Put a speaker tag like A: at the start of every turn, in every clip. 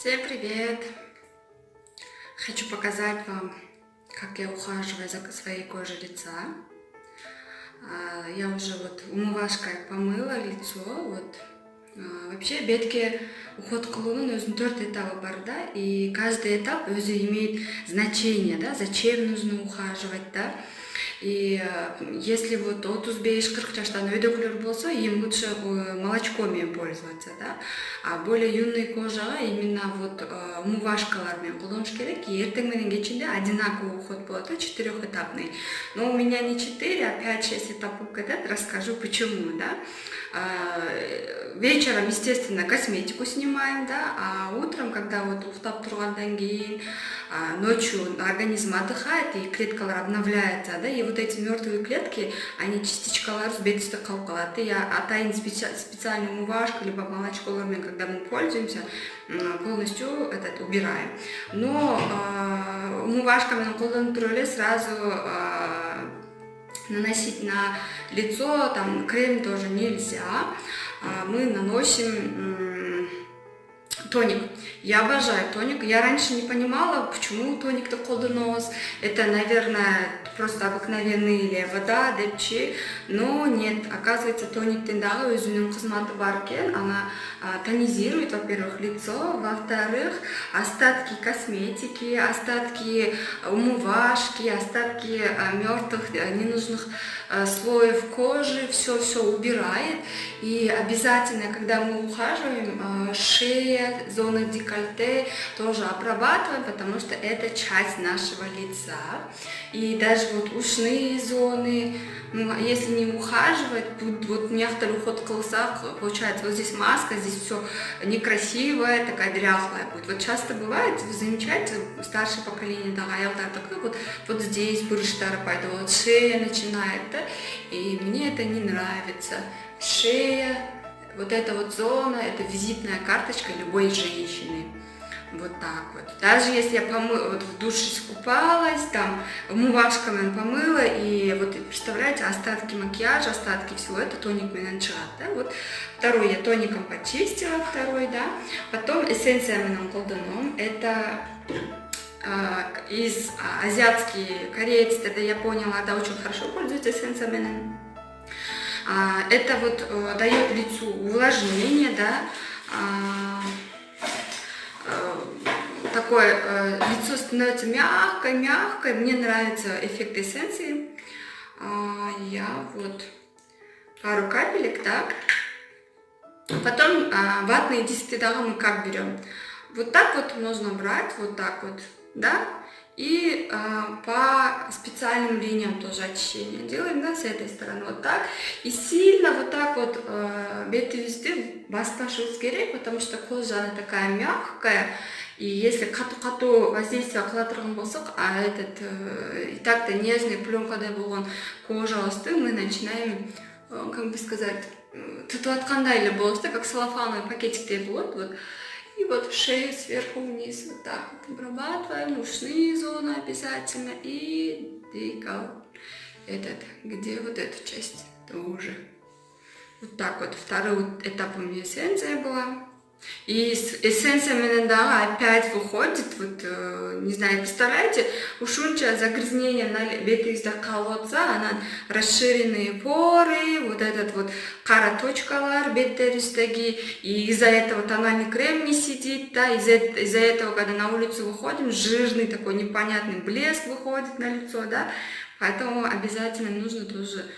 A: Всем привет! Хочу показать вам, как я ухаживаю за своей кожей лица. Я уже умывашкой помыла лицо. Вообще бетке уход кылуунун өзүнүн 4 этабы бар, да, и каждый этап өзү имеет значение, да, зачем нужно ухаживать, да. И если 35-40 жаштан өйдөгүлөр болсо, им лучше молочком пользоваться, да. А более юный кожага именно умывашкалар менен колдонуш керек. И эртең менен кечинде одинаковый уход болот, 4-этапный. Но у меня не 4, а 5-6 этапов кетет. Расскажу почему, да. Вечером, естественно, косметику снимаем, да, а утром, когда уктап тургандан кийин, ночью организм отдыхает и клеткалар обновляется, да, и эти мертвые клетки, они частичкалар бетисте калып калат. И атайын специальный умывашка либо молочколармен, когда мы пользуемся, полностью убираем. Но умывашка менен колдонуп туруп эле сразу наносить на лицо, там крем тоже нельзя. Мы наносим тоник. Я обожаю тоник. Я раньше не понимала, почему тоник-то колдонос. Это, наверное, просто обыкновенный или вода, депчи. Но нет, оказывается, тоник тендагы өзүнүн кызматы бар экен. Она тонизирует, во-первых, лицо, во-вторых, остатки косметики, остатки умывашки, остатки мертвых, ненужных слоев кожи, все убирает. И обязательно, когда мы ухаживаем, шея, зона декольте тоже обрабатываем, потому что это часть нашего лица. И даже ушные зоны, если не ухаживать, некоторый уход кылсак, получается, здесь маска, здесь все некрасивое, такая дряхлая будет. Часто бывает, вы замечаете, старшее поколение, да, вот здесь брыштары пойдут, шея начинает, да, и мне это не нравится. Шея, эта зона, это визитная карточка любой женщины. Вот так вот. Даже если я в душе искупалась, там умывашками помыла, и представляете, остатки макияжа, остатки всего, это тоник менен чыгат, да. Второй я тоником почистила, да. Потом эссенция менен колдоном, это из азиатские корейцы, это я поняла, да, очень хорошо пользуются эссенциями. Это дает лицу увлажнение, да, такое лицо становится мягкое. Мне нравится эффект эссенции. Я пару капелек, так. Потом ватные диски, да, мы как берем. Так можно брать, да. И по специальным линиям тоже очищение делаем, да, с этой стороны так. И сильно бетибизди баспашыбыз керек, потому что кожа она такая мягкая. И если кату воздействие кыла турган болсок, и так-то нежный пленкадай болгон кожабызды мы начинаем, как бы сказать, тутуп аткандай эле болот, как целлофановый пакетиктей болот. И шею сверху вниз так обрабатываем, ушные зоны обязательно, и декол где эту часть тоже. Так второй этап у меня эссенция была. И с эссенциями, да, опять выходит, не знаю, представляете, ушунча загрязнение на бетибизде калып атса, анан расширенные поры, кара точкалар беттерибиздеги, и из-за этого тональный крем не сидит, да, из-за этого, когда на улицу выходим, жирный такой непонятный блеск выходит на лицо, да, поэтому обязательно нужно тоже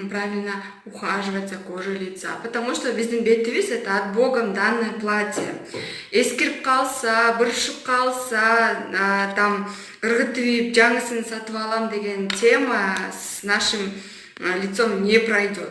A: правильно ухаживать за кожей лица, потому что биздин бетибиз это от Богом данное платье. Эскирип калса, бырышып калса, там ыргытып жаңысын сатып алам деген тема с нашим лицом не пройдет.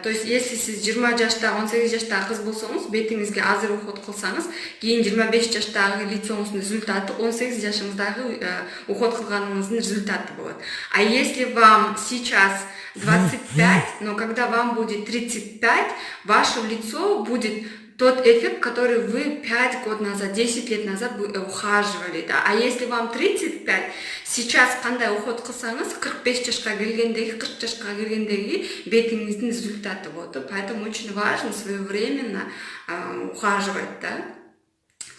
A: То есть, если сиз 20 жашта, 18 жаштагы кыз болсоңуз, бетиңизге азыр уход кылсаңыз, кийин 25 жаштагы лицоңуздун результаты 18 жашыңыздагы уход кылганыңыздын результаты болот. А если вам сейчас 25, но когда вам будет 35, ваше лицо будет тот эффект, который вы 5 лет назад, 10 лет назад ухаживали, да. А если вам 35, сейчас кандай уход кылсаңыз, 45 жашка келгендеги, 40 жашка келгендеги бетиңиздин результаты болот. Поэтому очень важно своевременно ухаживать, да.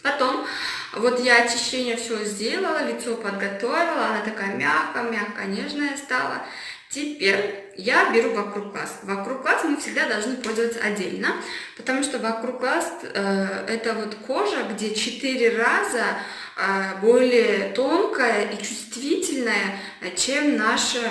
A: Потом вот я очищение все сделала, лицо подготовила, она такая мягкая, нежная стала. Теперь я беру вокруг глаз. Вокруг глаз мы всегда должны пользоваться отдельно, потому что вокруг глаз это вот кожа, где 4 раза более тонкая и чувствительная, чем наше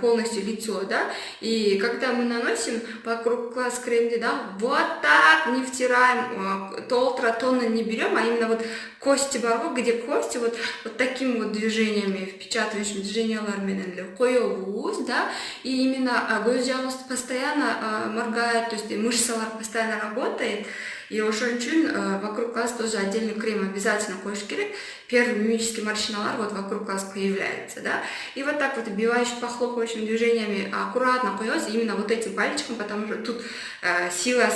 A: полностью лицо, да. И когда мы наносим вокруг глаз крем, да, вот так не втираем, тонно не берем, а именно вот кости барбы, где кости вот такими вот движениями, впечатывающими движениями коебуз, да, и именно постоянно моргает, то есть мышца постоянно работает. И ошон үчүн вокруг глаз тоже отдельный крем обязательно коюш керек. Первые мимические морщинки вот вокруг глаз появляются, да. И вот так вот убивающим, похлопывающими движениями аккуратно коёс именно вот этим пальчиком, потому что тут сила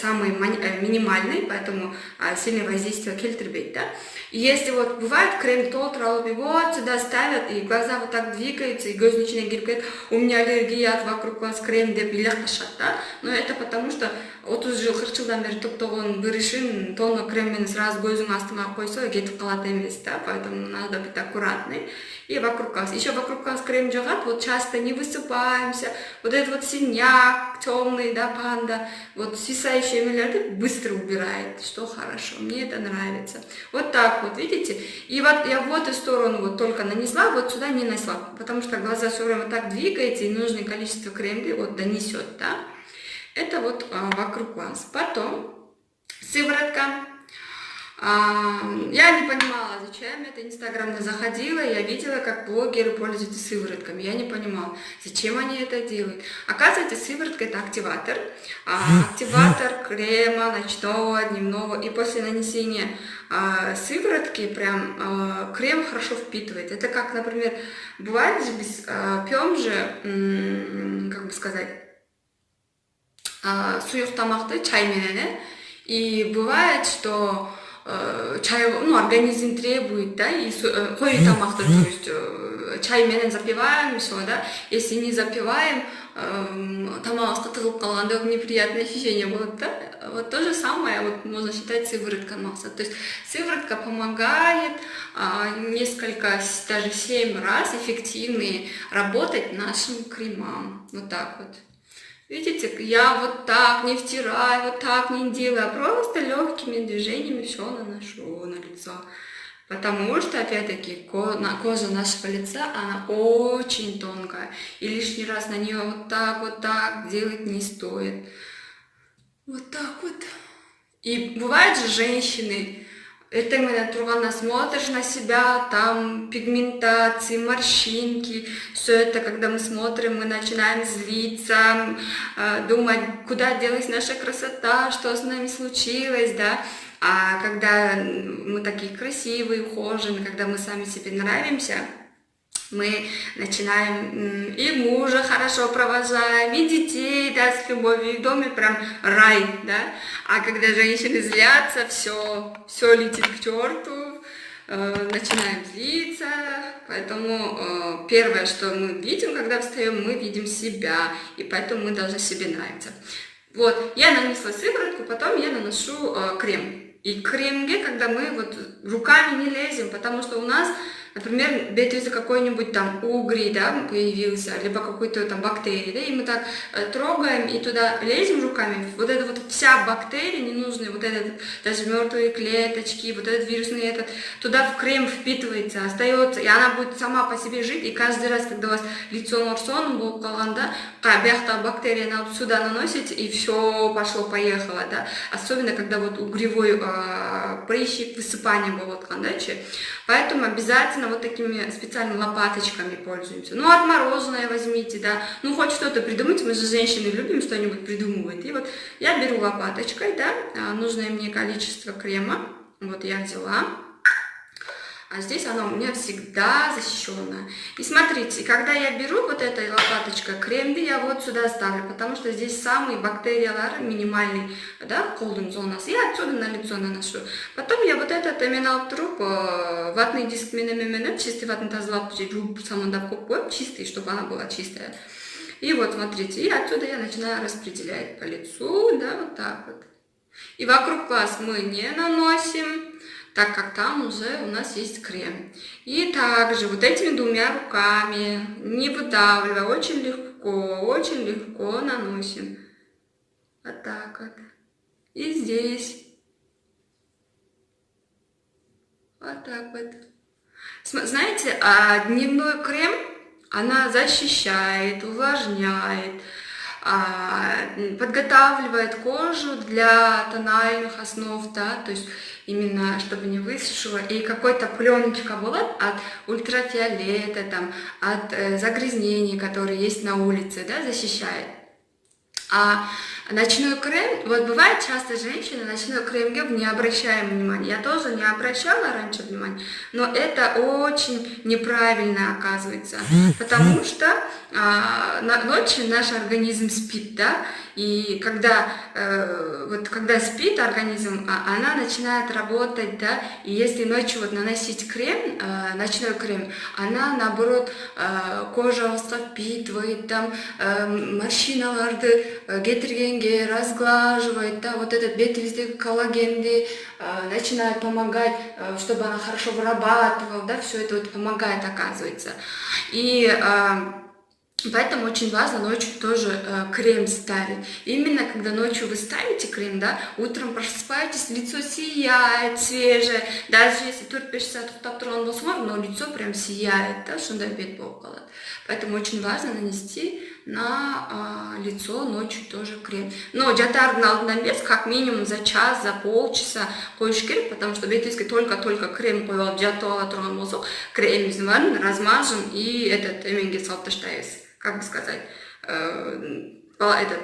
A: самая минимальная, поэтому сильное воздействие келтирбейт, да. И если вот бывает крем толтыралып вот сюда ставят, и глаза вот так двигаются, и көз начинает кирип, у меня аллергия от вокруг глаз крем деп илякышат, да. Но это потому что 30 жыл 40 жылдан бери токтогон бир ишин тонна креммен сразу көзүң астыңа койсо кетип калат эмес, да, поэтому надо быть аккуратной. И вокруг глаз. Еще вокруг глаз крем жагат, вот часто не высыпаемся, вот этот вот синяк темный, да, панда, вот свисающие миллиарды быстро убирает, что хорошо, мне это нравится. Вот так вот, видите? И вот я в эту сторону вот только нанесла, вот сюда не нанесла, потому что глаза все время так двигается, и нужное количество крема вот донесет, да. Это вот вокруг глаз. Потом сыворотка. Я не понимала, зачем это, Инстаграм заходила, я видела, как блогеры пользуются сыворотками, я не понимала, зачем они это делают. Оказывается, сыворотка это активатор, активатор крема ночного, дневного, и после нанесения сыворотки прям крем хорошо впитывает. Это как, например, бывает же пьем же, как бы сказать, суюк тамакты чай менен, и бывает, что чай, ну, организм требует, да, и кофе тамакты, то есть чай менен запиваем, все, да, если не запиваем, тамагыбызга тыгылып калганда неприятное ощущение будет, да, вот то же самое, вот можно считать сыворотка максат, то есть сыворотка помогает несколько, даже 7 раз эффективнее работать нашим кремам, вот так вот. Видите, я вот так не втираю, вот так не делаю, а просто легкими движениями все наношу на лицо. Потому что, опять-таки, кожа нашего лица, она очень тонкая. И лишний раз на нее вот так делать не стоит. Вот так вот. И бывают же женщины, это именно тургана, смотришь на себя, там пигментации, морщинки, все это, когда мы смотрим, мы начинаем злиться, думать, куда делась наша красота, что с нами случилось, да. А когда мы такие красивые, ухоженные, когда мы сами себе нравимся, мы начинаем и мужа хорошо провожаем, и детей, да, с любовью, и в доме прям рай, да. А когда женщины злятся, все летит к черту, начинаем злиться. Поэтому первое, что мы видим, когда встаем, мы видим себя, и поэтому мы должны себе нравиться. Вот, я нанесла сыворотку, потом я наношу крем. И к кремге, когда мы вот руками не лезем, потому что у нас, например, если какой-нибудь там угрь, да, появился, либо какой-то там бактерии, да, и мы так трогаем и туда лезем руками, вот эта вот вся бактерия ненужная, вот этот, даже мертвые клеточки, вот этот вирусный этот, туда в крем впитывается, остается, и она будет сама по себе жить, и каждый раз, когда у вас лицо норсон болып калганда, бактерияны алып сюда наносите, и все пошло-поехало, да, особенно когда вот угревой прыщик, высыпание было, да, поэтому обязательно вот такими специальными лопаточками пользуемся. Ну, отмороженное возьмите, да, ну, хоть что-то придумайте, мы же женщины любим что-нибудь придумывать. И вот я беру лопаточкой, да, нужное мне количество крема, вот я взяла, а здесь она у меня всегда защищенная. И смотрите, когда я беру вот этой лопаточкой крем, я вот сюда ставлю, потому что здесь самые бактериялары минимальные, да, колдун зонасы, я отсюда на лицо наношу. Потом я вот этот эминал труп, ватный диск менеменен, чистый ватный тазлап, чистый, чтобы она была чистая. И вот смотрите, и отсюда я начинаю распределять по лицу, да, вот так вот. И вокруг глаз мы не наносим, так как там уже у нас есть крем. И также вот этими двумя руками, не выдавливая, очень легко наносим. Вот так вот. И здесь. Вот так вот. Знаете, дневной крем, она защищает, увлажняет, подготавливает кожу для тональных основ, да, то есть именно чтобы не высушила, и какой-то пленочка была от ультрафиолета, там, от загрязнений, которые есть на улице, да, защищает. А ночной крем, вот бывает часто женщины ночной крем не обращаем внимания. Я тоже не обращала раньше внимания, но это очень неправильно оказывается, потому что ночью наш организм спит, да, и когда спит организм, она начинает работать, да, и если ночью вот наносить крем, ночной крем, она наоборот кожа впитывает, там морщиналарды кетиргенге разглаживает, да, вот этот бетіңіздегі коллагенды начинает помогать, чтобы она хорошо вырабатывала, да, все это вот помогает, оказывается. И поэтому очень важно ночью тоже крем ставить. Именно когда ночью вы ставите крем, да, утром просыпаетесь, лицо сияет, свежее. Даже если 4-5 саат уктап турган болсоңор, но лицо прям сияет, да, шундай бет болуп калат. Поэтому очень важно нанести на лицо ночью тоже крем. Но жатардын алдынан эмес, как минимум за час, за полчаса коюш керек, потому что бетибизге только крем коюп алып жатып ала турган болсок, кремибиздин баарын размажем и этот эменге салып таштайбыз. Как бы сказать,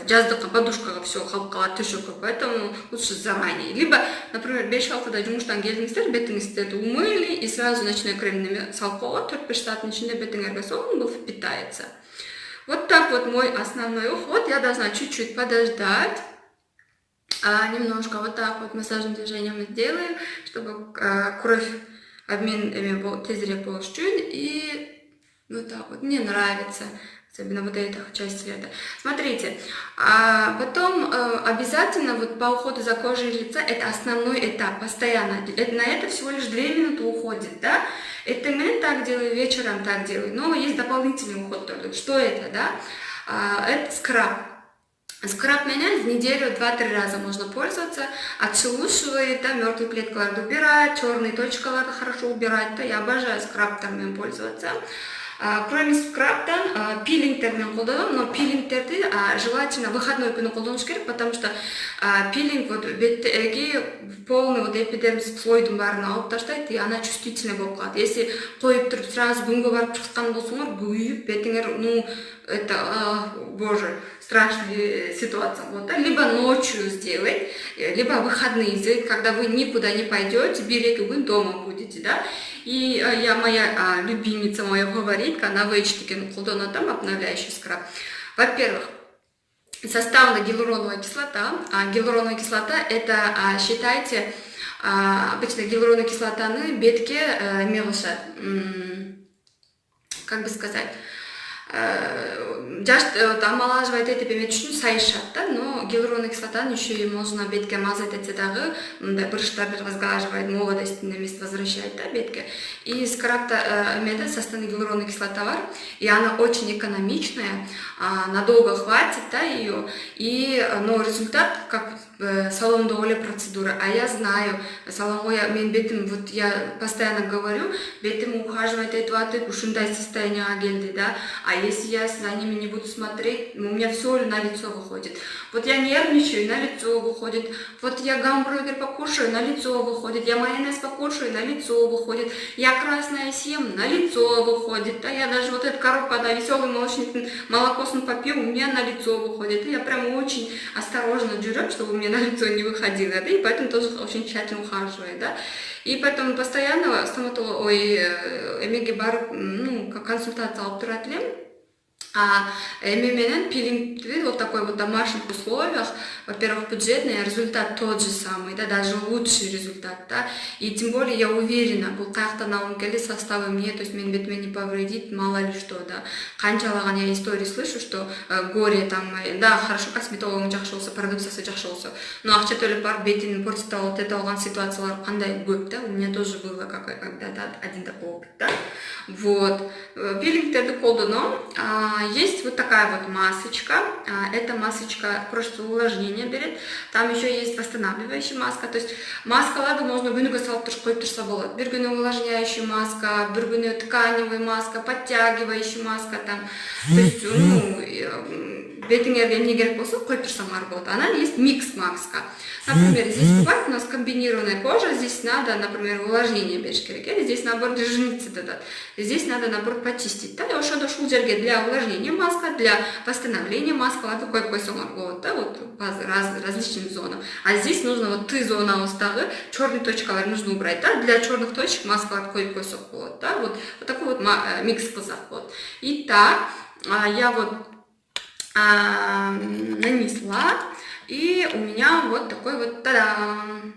A: жаздыкка подушкага все калып калат, төшөккө, поэтому лучше заранее. Либо, например, 5-6 жумуштан келдиңиздер, бетиңизди умыли и сразу ночной крем салып койгон, 4-5 сааттын ичинде бетиңерге сонун болуп впитается. Вот так вот мой основной уход. Я должна чуть-чуть подождать, немножко вот так вот массажным движением сделаем, чтобы кровь обмен тезирээк болуш үчүн. И вот так вот. Мне нравится. Особенно вот эта часть цвета. Смотрите, потом обязательно вот по уходу за кожей лица, это основной этап, постоянно. На это всего лишь 2 минуты уходит, да? Это именно так делаю, вечером так делаю. Но есть дополнительный уход тоже. Что это, да? Это скраб. Скраб менен в неделю 2-3 раза можно пользоваться. Отшелушивает, да, мертвые клеткаларды убирает, черные точкаларды хорошо убирает. Да? Я обожаю скрабтармен пользоваться. Кроме скрабтан пилингтермен колдоном, но пилингтерди желательно выходной күнү колдонуш керек, потому что пилинг вот беттеги полный вот эпидермис слойдун баарын алып таштайт, и она чувствительная болуп калат. Если коюп туруп сразу күнгө барып чыккан болсоңор, күйүп бетиңер, ну это, боже, страшная ситуация. Вот, да? Либо ночью сделать, либо выходные сделать, когда вы никуда не пойдете, берете, вы дома будете, да. И моя любимица, моя фаворитка, она вейчтикен колдонатам, обновляющий скраб. Во-первых, составлена гиалуроновая кислота. Гиалуроновая кислота это, считайте, обычно гиалуроновая кислотаны бетке мелышат, как бы сказать, омолаживать этип эметиш үчүн сайышат, да, но гиалуроновая кислотаны еще и можно бетке мазать этсе дагы, мындай брыштарды разглаживает, молодостин эмес возвращает, да, бетке. И скрабта эмеде составлена гиалуроновая кислота бар, и она очень экономичная, надолго хватит, да, ее, но результат как салондо оле процедура. А я знаю, салонго мен бетим, вот я постоянно говорю, бетим ухаживать этваты, ушундай состояние келди, да. А если я за ними не буду смотреть, у меня все на лицо выходит. Вот я нервничаю, на лицо выходит. Вот я гамбургер покушаю, на лицо выходит. Я майонез покушаю, на лицо выходит. Я красное съем, на лицо выходит. А я даже вот эту коробку, да, веселый молочник, молокосын попью, у меня на лицо выходит. И я прям очень осторожно журю, чтобы у меня на лицо не выходило. Да? И поэтому тоже очень тщательно ухаживаю. Да? И поэтому постоянно стоматолог, эмеге бар, консультация алып турат элем. ММН пилинг вот такой вот домашних условиях, во-первых, бюджетный, результат тот же самый, да, даже лучший результат, да, и тем более я уверена, бұл қаяқтан алым келе составы мне, то есть мен бетіме не повредит, мало ли что, да, қаншалаған я истории слышу, что горе там, да, хорошо косметологың жақсы болса, продукциясы жақсы болса, но ақша төлеп барып бетін портит алып тет алған ситуациялар қандай көп, да, у меня тоже было когда-то один такой опыт, да, вот, пилингтерді қолдану. Есть вот такая вот масочка, эта масочка просто увлажнение берет, там еще есть восстанавливающая маска, то есть маскаларды можно күніге салып қойып тұрса болады. Bir күні увлажняющая маска, bir күні тканевая маска, подтягивающая маска, там, то есть, бетіңерге не керек болса қойып тұрсаңар болады. Она есть микс маска. Например, здесь бывает у нас комбинированная кожа, здесь надо, например, увлажнение берешь керек, или здесь наоборот жирницы дадат, здесь надо наоборот почистить. Да, и ошо дошел жерге для увлажнения маска, для восстановления маска, такой койсоңар болады, да, вот по различным зонам. А здесь нужно вот ты зона устағы черные точкалар нужно убрать, да, для черных точек маскалар койып койсок болады, да, вот такой вот микс кылсак болады. Итак, я вот нанесла, и у меня вот такой вот та-дам!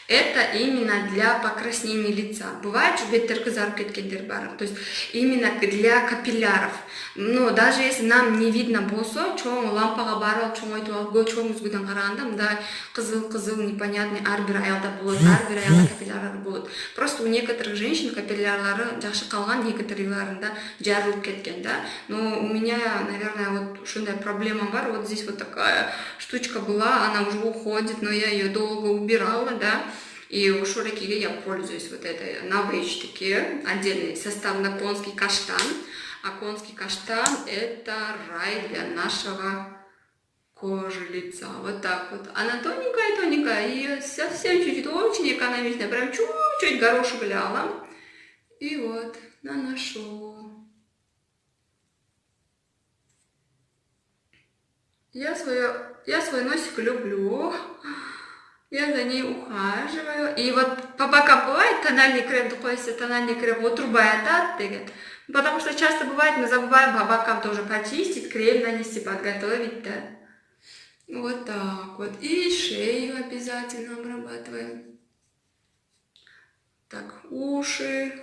A: Это именно для покраснения лица. Бывает, что беттер кызарып кеткендер бар, то есть именно для капилляров. Но даже если нам не видно болсо, чоң лампага барып, чоң айтып алып, чоң үзгүдөн караганда мындай кызыл непонятный ар бир аялда болот, ар бир аялда капилляры болот. Просто у некоторых женщин капиллялары жакшы калган, некоторыйларында жарылып кеткен, да. Но у меня, наверное, вот ушундай проблема бар. Вот здесь вот такая штучка была, она уже уходит, но я ее долго убирала, да. И у Шуракири я пользуюсь вот этой навычтыки, отдельный состав на конский каштан. А конский каштан это рай для нашего кожи лица. Вот так вот. Она тоненькая, и совсем чуть-чуть, очень экономичная, прям чуть-чуть горошек ляла. И вот, наношу. Я свой носик люблю. Я за ней ухаживаю. И вот по бокам бывает тональный крем, тональный крем, вот труба деген. Потому что часто бывает, мы забываем по бокам тоже почистить, крем нанести, подготовить, да. Вот так вот. И шею обязательно обрабатываем. Так, уши.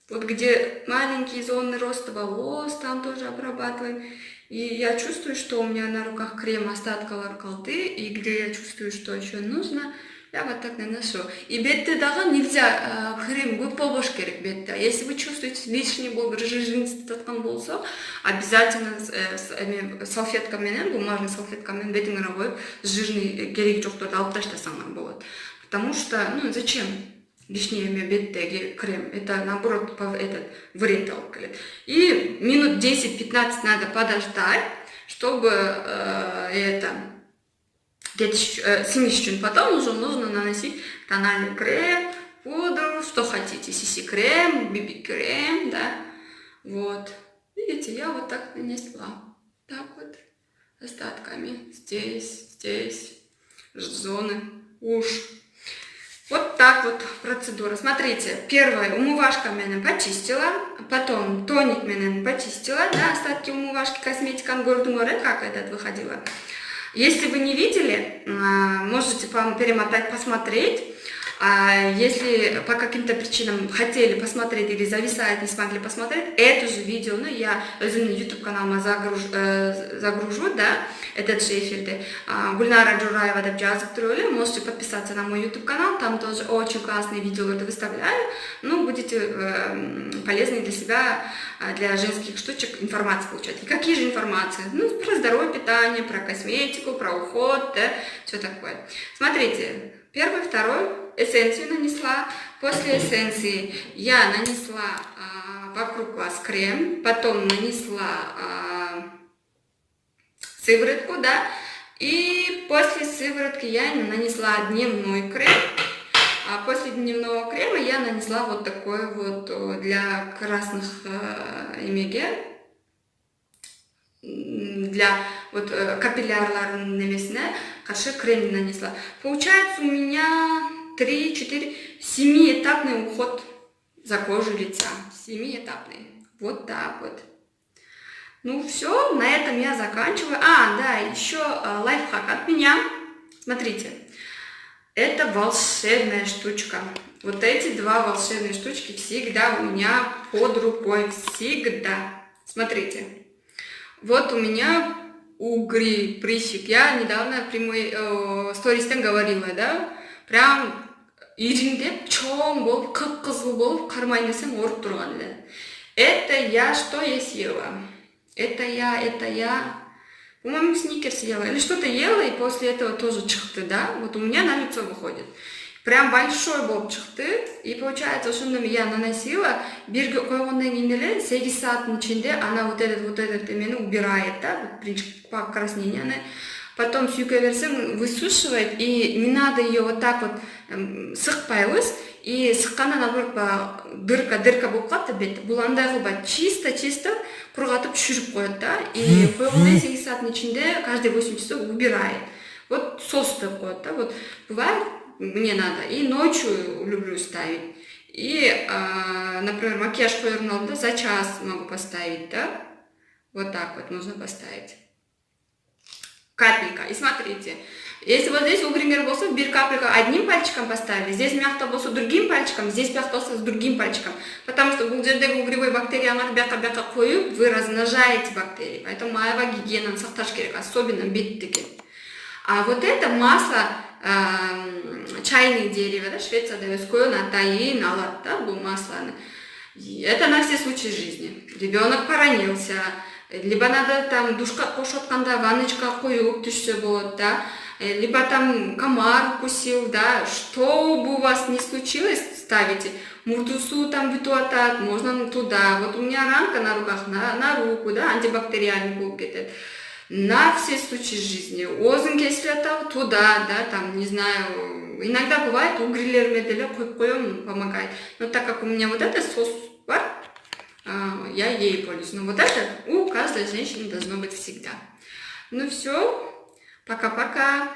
A: Вот где маленькие зоны роста волос, там тоже обрабатываем. И я чувствую, что у меня на руках крем остаткалар колды, и где я чувствую, что еще нужно, я вот так наношу. И бетте дагы нельзя крем көп болбош керек бетте. Если вы чувствуете лишний болбыр жирница таткан болсо, обязательно салфеткамен, бумажный салфеткамен бетиңер коюп, жирный кереги жокторду алып таштасаңар болот. Потому что, ну зачем? Лишнее беттеги крем, это наоборот вред алып келет. И минут 10-15 надо подождать, чтобы снимись чуть. Потом уже нужно наносить тональный крем, пудру, что хотите, CC-крем, BB-крем, да. Вот. Видите, я вот так нанесла. Так вот, остатками. Здесь, зоны, уж. Вот так вот процедура. Смотрите, первое, умывашка меня почистила, потом тоник меня почистила, да, остатки умывашки, косметика, гордуморе, как этот выходила. Если вы не видели, можете перемотать, посмотреть. А если по каким-то причинам хотели посмотреть или зависает, не смогли посмотреть, это же видео, ну, я YouTube канал загружу, да, этот же эфир. Гульнара Джураева деп жазып тұрып, можете подписаться на мой YouTube канал, там тоже очень классные видео выставляю, ну, будете полезны для себя, для женских штучек информацию получать. И какие же информации? Ну, про здоровье, питание, про косметику, про уход, да, все такое. Смотрите, первый, второй, эссенцию нанесла. После эссенции я нанесла вокруг глаз крем, потом нанесла сыворотку, да, и после сыворотки я нанесла дневной крем, а после дневного крема я нанесла вот такой вот для красных эмеге, для вот капиллярларын немесіне қаршы крем нанесла. Получается у меня 3-4, 7-этапный уход за кожу лица. 7-этапный. Вот так вот. Ну все, на этом я заканчиваю. Да, еще лайфхак от меня. Смотрите, это волшебная штучка. Вот эти два волшебные штучки всегда у меня под рукой. Всегда. Смотрите. Вот у меня угри, прыщик. Я недавно прямой стористен говорила, да? Прям иріндеп, чоң болып, қып-қызыл болып, қармай десем ұрып тұрған еді. Это я, что я съела? Это я. По-моему, сникерс ела. Или что-то ела, и после этого тоже чықты, да? Вот у меня на лицо выходит. Прям большой болып чықты. И получается, что я наносила, берге қойғаннан кейін эле 8 сааттын içinde она вот этот именно убирает, да? Покраснение. Потом сүйке берсең, высушивает, и не надо ее вот так вот сықпайбыз, и сыққаннан наоборот дырка болып қалады бет. Бұл андай қылбайды, чисто құрғатып шүріп қояды, да, и қойғандай 8 сааттың içinde каждые 8 часов убирает. Вот сос деп қояды, да, вот бывает, мне надо, и ночью люблю ставить. И, например, макияж қоярдың алдында за час могу поставить, да, вот так вот нужно поставить. Капелька. И смотрите, если вот здесь угример болса, бир капелька одним пальчиком поставили, здесь мягко болса другим пальчиком, здесь мягко болса с другим пальчиком. Потому что бұл жердегі угревой бактериялар бяқа қойып, вы размножаете бактерии. Поэтому маевая гигиена сақташ керек, особенно беттіге. А вот это масло чайное дерево, да, Швецияда өскөн атайын алат, да, бұл маслоны. Это на все случаи жизни. Ребенок поранился, либо надо там душка қошатканда ванночка қойып түшсе болады, да, либо там комар укусил, да, что бы у вас ни случилось, ставите. Мурдусу там битуатат, можно туда. Вот у меня ранка на руках, на руку, да, антибактериальный болып кетеді. На все случаи жизни. Озын кесілетау туда, да, там, не знаю, иногда бывает угрилерме деле қойып қоем, помогает. Но так как у меня вот этот сос бар, я ей пользуюсь. Но вот это у каждой женщины должно быть всегда. Ну все, пока-пока.